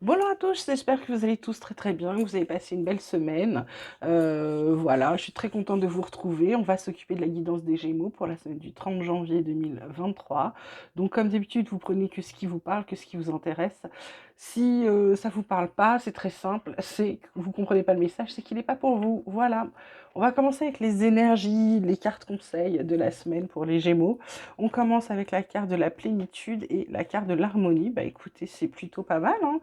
Bonjour à tous, j'espère que vous allez tous très très bien, que vous avez passé une belle semaine. Voilà, je suis très contente de vous retrouver. On va s'occuper de la guidance des Gémeaux pour la semaine du 30 janvier 2023. Donc comme d'habitude, vous prenez que ce qui vous parle, que ce qui vous intéresse. Si ça vous parle pas, c'est très simple, c'est que vous comprenez pas le message, c'est qu'il n'est pas pour vous. Voilà. On va commencer avec les énergies, les cartes conseils de la semaine pour les Gémeaux. On commence avec la carte de la plénitude et la carte de l'harmonie. Bah écoutez, c'est plutôt pas mal, hein.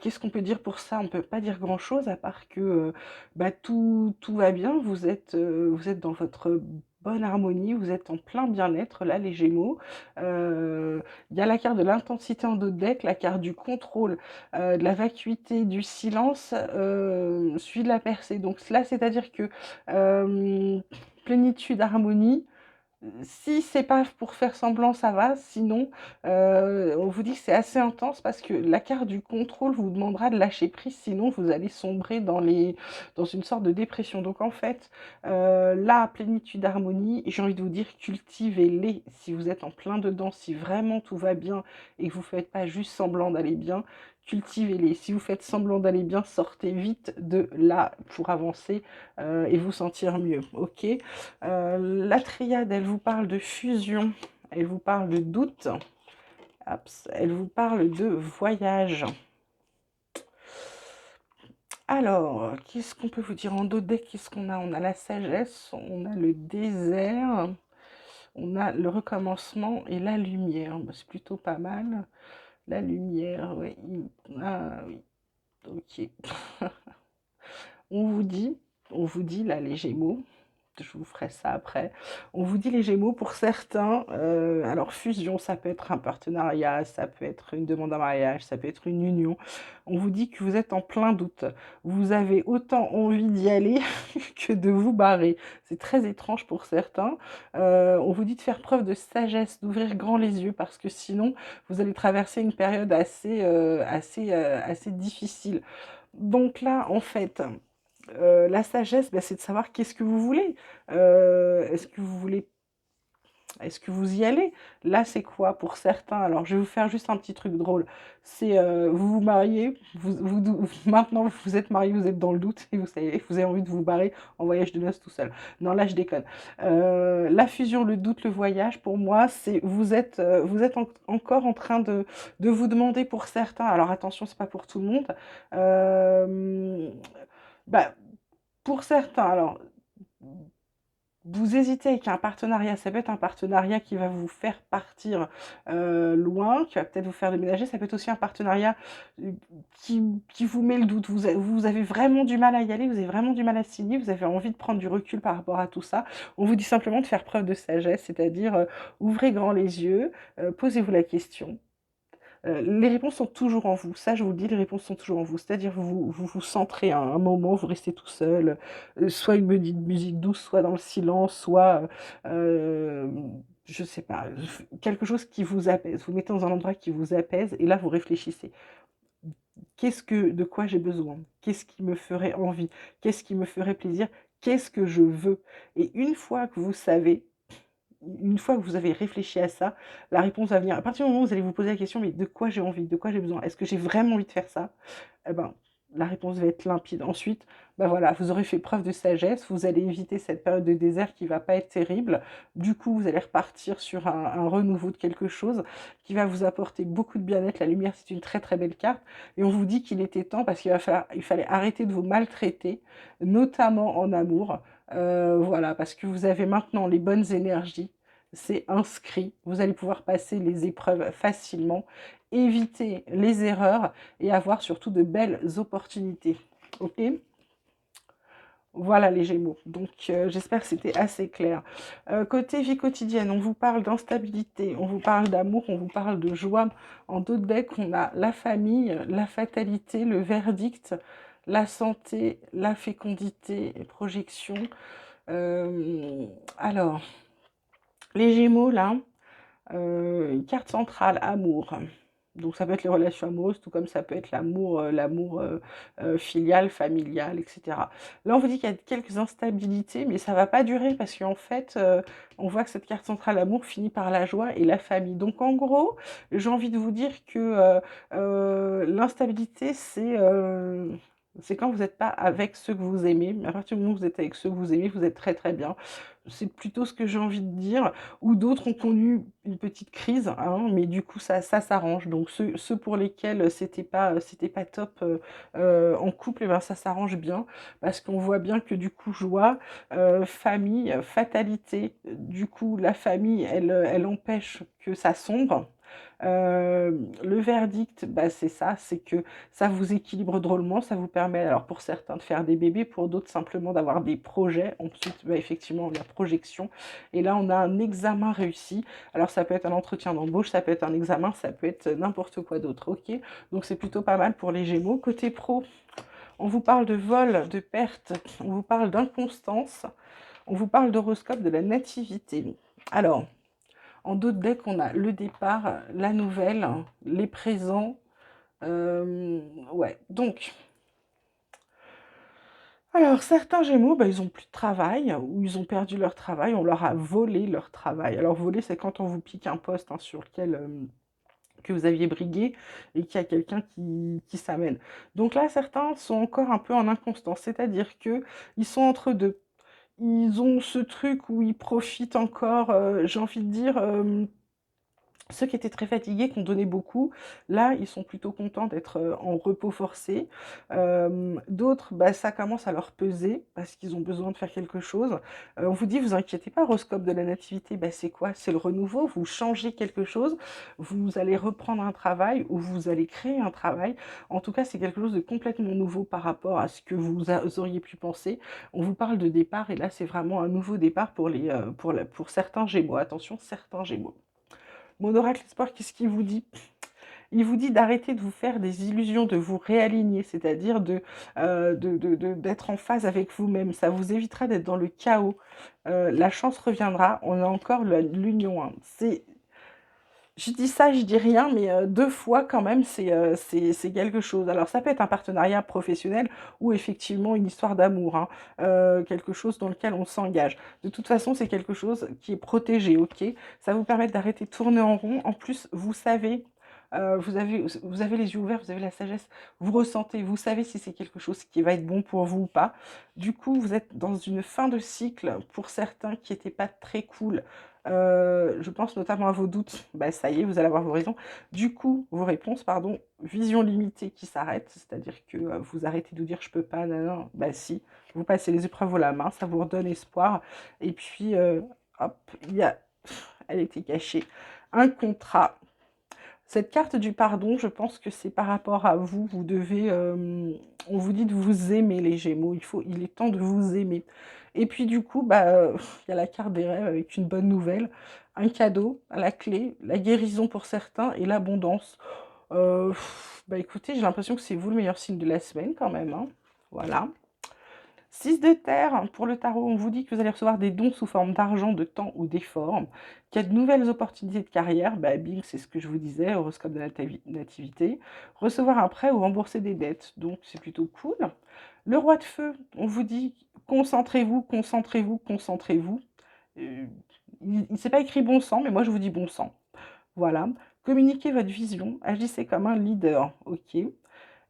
Qu'est-ce qu'on peut dire pour ça? On ne peut pas dire grand-chose à part que bah, tout va bien, vous êtes dans votre bonne harmonie, vous êtes en plein bien-être, là, les Gémeaux. Il y a la carte de l'intensité en dos de deck, la carte du contrôle, de la vacuité, du silence, suivi de la percée. Donc là, c'est-à-dire que plénitude, harmonie, si c'est pas pour faire semblant, ça va. Sinon, on vous dit que c'est assez intense parce que la carte du contrôle vous demandera de lâcher prise, sinon vous allez sombrer dans une sorte de dépression. Donc en fait, la plénitude d'harmonie, j'ai envie de vous dire, cultivez-les si vous êtes en plein dedans, si vraiment tout va bien et que vous faites pas juste semblant d'aller bien, cultivez-les. Si vous faites semblant d'aller bien, sortez vite de là pour avancer et vous sentir mieux, ok? La triade, elle vous parle de fusion, elle vous parle de doute, elle vous parle de voyage. Alors, qu'est-ce qu'on peut vous dire en dos de deck? Qu'est-ce qu'on a? On a la sagesse, on a le désert, on a le recommencement et la lumière. Bah, c'est plutôt pas mal. La lumière, oui. Ah oui, ok. On vous dit, on vous dit là, les Gémeaux, je vous ferai ça après. On vous dit les Gémeaux, pour certains, alors fusion, ça peut être un partenariat, ça peut être une demande en mariage, ça peut être une union. On vous dit que vous êtes en plein doute. Vous avez autant envie d'y aller que de vous barrer. C'est très étrange pour certains. On vous dit de faire preuve de sagesse, d'ouvrir grand les yeux, parce que sinon, vous allez traverser une période assez difficile. Donc là, en fait, la sagesse, bah, c'est de savoir qu'est-ce que vous voulez. Est-ce que vous voulez, est-ce que vous y allez? Là, c'est quoi pour certains? Alors, je vais vous faire juste un petit truc drôle. C'est vous vous mariez, maintenant vous êtes marié, vous êtes dans le doute et vous avez envie de vous barrer en voyage de noces tout seul. Non, là, je déconne. La fusion, le doute, le voyage, pour moi, c'est vous êtes encore en train de vous demander pour certains. Alors attention, c'est pas pour tout le monde. Euh, bah, pour certains, alors, vous hésitez avec un partenariat, ça peut être un partenariat qui va vous faire partir loin, qui va peut-être vous faire déménager, ça peut être aussi un partenariat euh, qui vous met le doute. Vous avez vraiment du mal à y aller, vous avez vraiment du mal à signer, vous avez envie de prendre du recul par rapport à tout ça. On vous dit simplement de faire preuve de sagesse, c'est-à-dire ouvrez grand les yeux, posez-vous la question. Les réponses sont toujours en vous. Ça, je vous le dis, les réponses sont toujours en vous. C'est-à-dire, vous centrez un moment, vous restez tout seul, soit une musique douce, soit dans le silence, soit, je sais pas, quelque chose qui vous apaise. Vous mettez dans un endroit qui vous apaise, et là, vous réfléchissez. De quoi j'ai besoin? Qu'est-ce qui me ferait envie? Qu'est-ce qui me ferait plaisir? Qu'est-ce que je veux? Et une fois que vous savez, une fois que vous avez réfléchi à ça, la réponse va venir. À partir du moment où vous allez vous poser la question, mais de quoi j'ai envie, de quoi j'ai besoin, est-ce que j'ai vraiment envie de faire ça? Eh ben, la réponse va être limpide. Ensuite, ben voilà, vous aurez fait preuve de sagesse, vous allez éviter cette période de désert qui va pas être terrible. Du coup, vous allez repartir sur un renouveau de quelque chose qui va vous apporter beaucoup de bien-être. La lumière, c'est une très très belle carte. Et on vous dit qu'il était temps parce il fallait arrêter de vous maltraiter, notamment en amour. Voilà, parce que vous avez maintenant les bonnes énergies, c'est inscrit, vous allez pouvoir passer les épreuves facilement, éviter les erreurs et avoir surtout de belles opportunités. Ok? Voilà les Gémeaux. Donc j'espère que c'était assez clair. Côté vie quotidienne, on vous parle d'instabilité, on vous parle d'amour, on vous parle de joie. En dos de deck, on a la famille, la fatalité, le verdict, la santé, la fécondité, projection. Euh, alors, les Gémeaux, là, carte centrale, amour. Donc ça peut être les relations amoureuses, tout comme ça peut être l'amour filial, familial, etc. Là, on vous dit qu'il y a quelques instabilités, mais ça va pas durer parce qu'en fait, on voit que cette carte centrale amour finit par la joie et la famille. Donc en gros, j'ai envie de vous dire que l'instabilité, c'est quand vous n'êtes pas avec ceux que vous aimez. Mais à partir du moment où vous êtes avec ceux que vous aimez, vous êtes très très bien. C'est plutôt ce que j'ai envie de dire. Ou d'autres ont connu une petite crise, hein, mais du coup ça s'arrange. Donc ceux pour lesquels c'était pas top en couple, eh ben, ça s'arrange bien parce qu'on voit bien que du coup joie, famille, fatalité. Du coup la famille, elle empêche que ça sombre. Le verdict, bah, c'est ça, c'est que ça vous équilibre drôlement, ça vous permet, alors pour certains de faire des bébés, pour d'autres simplement d'avoir des projets. Ensuite, bah, effectivement, la projection. Et là, on a un examen réussi. Alors ça peut être un entretien d'embauche, ça peut être un examen, ça peut être n'importe quoi d'autre, ok? Donc c'est plutôt pas mal pour les Gémeaux. Côté pro, on vous parle de vol, de perte, on vous parle d'inconstance, on vous parle d'horoscope de la nativité. Alors, en d'autres decks, on a le départ, la nouvelle, les présents. Ouais, donc, alors certains Gémeaux, bah, ils ont plus de travail ou ils ont perdu leur travail, on leur a volé leur travail. Alors voler, c'est quand on vous pique un poste hein, sur lequel que vous aviez brigué et qu'il y a quelqu'un qui s'amène. Donc là, certains sont encore un peu en inconstance, c'est-à-dire que ils sont entre deux. Ils ont ce truc où ils profitent encore, j'ai envie de dire, ceux qui étaient très fatigués, qui ont donné beaucoup, là, ils sont plutôt contents d'être en repos forcé. D'autres, bah, ça commence à leur peser parce qu'ils ont besoin de faire quelque chose. On vous dit, vous inquiétez pas, horoscope de la nativité, bah, c'est quoi? C'est le renouveau, vous changez quelque chose, vous allez reprendre un travail ou vous allez créer un travail. En tout cas, c'est quelque chose de complètement nouveau par rapport à ce que vous auriez pu penser. On vous parle de départ et là, c'est vraiment un nouveau départ pour certains Gémeaux. Attention, certains Gémeaux. Mon oracle espoir, qu'est-ce qu'il vous dit? Il vous dit d'arrêter de vous faire des illusions, de vous réaligner, c'est-à-dire d'être en phase avec vous-même. Ça vous évitera d'être dans le chaos. La chance reviendra. On a encore l'union, hein. Je dis ça, je dis rien, mais deux fois quand même, c'est quelque chose. Alors ça peut être un partenariat professionnel ou effectivement une histoire d'amour, hein, quelque chose dans lequel on s'engage. De toute façon, c'est quelque chose qui est protégé, ok? Ça vous permet d'arrêter de tourner en rond. En plus, vous savez, vous avez les yeux ouverts, vous avez la sagesse, vous ressentez, vous savez si c'est quelque chose qui va être bon pour vous ou pas. Du coup, vous êtes dans une fin de cycle pour certains qui n'étaient pas très cool. Je pense notamment à vos doutes. Bah, ça y est, vous allez avoir vos raisons. Du coup, vos réponses, pardon, vision limitée qui s'arrête, c'est-à-dire que vous arrêtez de vous dire je peux pas, non, non, bah si, vous passez les épreuves à la main, ça vous redonne espoir. Et puis, hop, il y a, elle était cachée, un contrat. Cette carte du pardon, je pense que c'est par rapport à vous. Vous devez, on vous dit de vous aimer les Gémeaux. Il est temps de vous aimer. Et puis du coup, bah, il y a la carte des rêves avec une bonne nouvelle, un cadeau à la clé, la guérison pour certains et l'abondance. Bah écoutez, j'ai l'impression que c'est vous le meilleur signe de la semaine quand même, hein. Voilà. 6 de terre, pour le tarot, on vous dit que vous allez recevoir des dons sous forme d'argent, de temps ou d'efforts, qu'il y a de nouvelles opportunités de carrière, bah bing, c'est ce que je vous disais, horoscope de la nativité, recevoir un prêt ou rembourser des dettes, donc c'est plutôt cool. Le roi de feu, on vous dit concentrez-vous, concentrez-vous, concentrez-vous. Il ne s'est pas écrit bon sang, mais moi je vous dis bon sang. Voilà. Communiquez votre vision, agissez comme un leader, ok.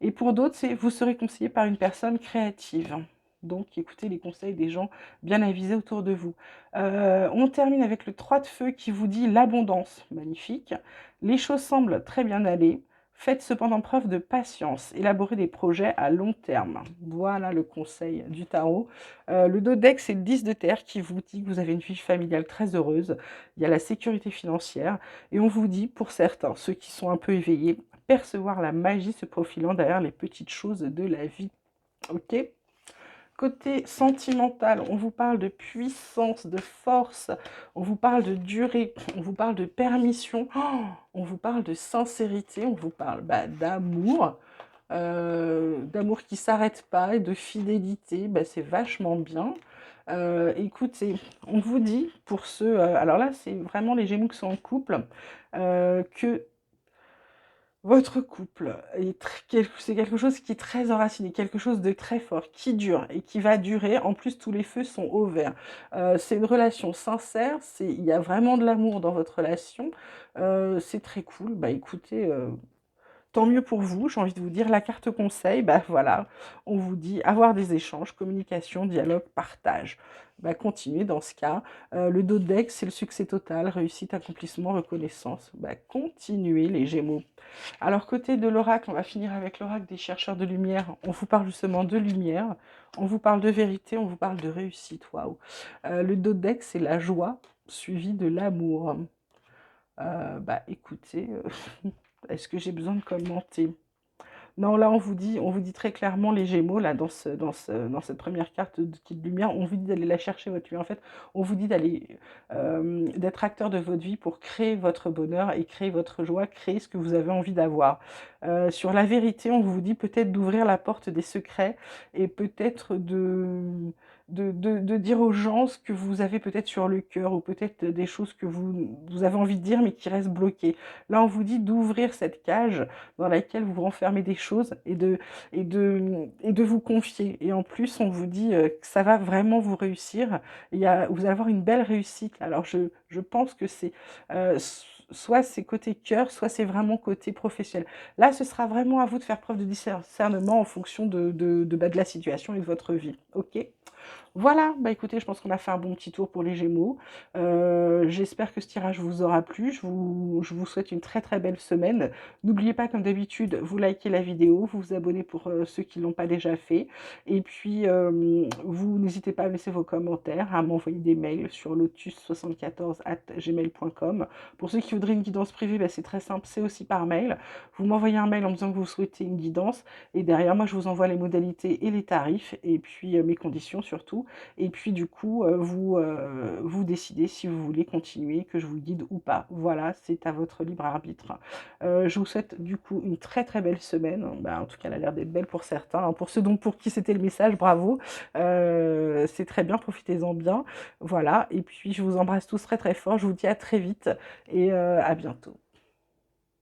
Et pour d'autres, c'est vous serez conseillé par une personne créative. Donc, écoutez les conseils des gens bien avisés autour de vous. On termine avec le 3 de feu qui vous dit l'abondance. Magnifique. Les choses semblent très bien aller. Faites cependant preuve de patience. Élaborez des projets à long terme. Voilà le conseil du tarot. Le dos deck, c'est le 10 de terre qui vous dit que vous avez une vie familiale très heureuse. Il y a la sécurité financière. Et on vous dit, pour certains, ceux qui sont un peu éveillés, percevoir la magie se profilant derrière les petites choses de la vie. Ok? Côté sentimental, on vous parle de puissance, de force, on vous parle de durée, on vous parle de permission, on vous parle de sincérité, on vous parle bah, d'amour qui s'arrête pas et de fidélité, bah, c'est vachement bien. Écoutez, on vous dit pour ceux, alors là c'est vraiment les Gémeaux qui sont en couple, que Votre couple est c'est quelque chose qui est très enraciné, quelque chose de très fort, qui dure et qui va durer. En plus, tous les feux sont au vert. C'est une relation sincère, il y a vraiment de l'amour dans votre relation. C'est très cool. Bah écoutez, tant mieux pour vous, j'ai envie de vous dire. La carte conseil, bah voilà, on vous dit avoir des échanges, communication, dialogue, partage. Bah continuez dans ce cas. Le dos de deck, c'est le succès total, réussite, accomplissement, reconnaissance. Bah continuez les Gémeaux. Alors, côté de l'oracle, on va finir avec l'oracle des chercheurs de lumière. On vous parle justement de lumière, on vous parle de vérité, on vous parle de réussite. Waouh! Le dos de deck, c'est la joie suivie de l'amour. Bah écoutez, est-ce que j'ai besoin de commenter? Non, là, on vous dit très clairement les Gémeaux, là, dans cette première carte de kit de lumière, on vous dit d'aller la chercher, votre lumière. En fait, on vous dit d'être acteur de votre vie pour créer votre bonheur et créer votre joie, créer ce que vous avez envie d'avoir. Sur la vérité, on vous dit peut-être d'ouvrir la porte des secrets et peut-être de dire aux gens ce que vous avez peut-être sur le cœur ou peut-être des choses que vous avez envie de dire mais qui restent bloquées. Là, on vous dit d'ouvrir cette cage dans laquelle vous renfermez des choses et de vous confier. Et en plus, on vous dit que ça va vraiment vous réussir. Vous allez avoir une belle réussite. Alors, je pense que soit c'est côté cœur, soit c'est vraiment côté professionnel. Là, ce sera vraiment à vous de faire preuve de discernement en fonction de la situation et de votre vie. Ok? Voilà, bah écoutez, je pense qu'on a fait un bon petit tour pour les Gémeaux. J'espère que ce tirage vous aura plu. Je vous souhaite une très très belle semaine. N'oubliez pas, comme d'habitude, vous likez la vidéo, vous vous abonnez pour ceux qui ne l'ont pas déjà fait. Et puis, vous n'hésitez pas à laisser vos commentaires, à m'envoyer des mails sur lotus74@gmail.com. Pour ceux qui voudraient une guidance privée, bah, c'est très simple, c'est aussi par mail. Vous m'envoyez un mail en me disant que vous souhaitez une guidance. Et derrière, moi, je vous envoie les modalités et les tarifs, et puis mes conditions surtout. Et puis du coup, vous décidez si vous voulez continuer, que je vous guide ou pas. Voilà, c'est à votre libre arbitre. Je vous souhaite du coup une très très belle semaine. Bah, en tout cas, elle a l'air d'être belle pour certains. Pour ceux donc pour qui c'était le message, bravo. C'est très bien, profitez-en bien. Voilà, et puis je vous embrasse tous très très fort. Je vous dis à très vite et à bientôt.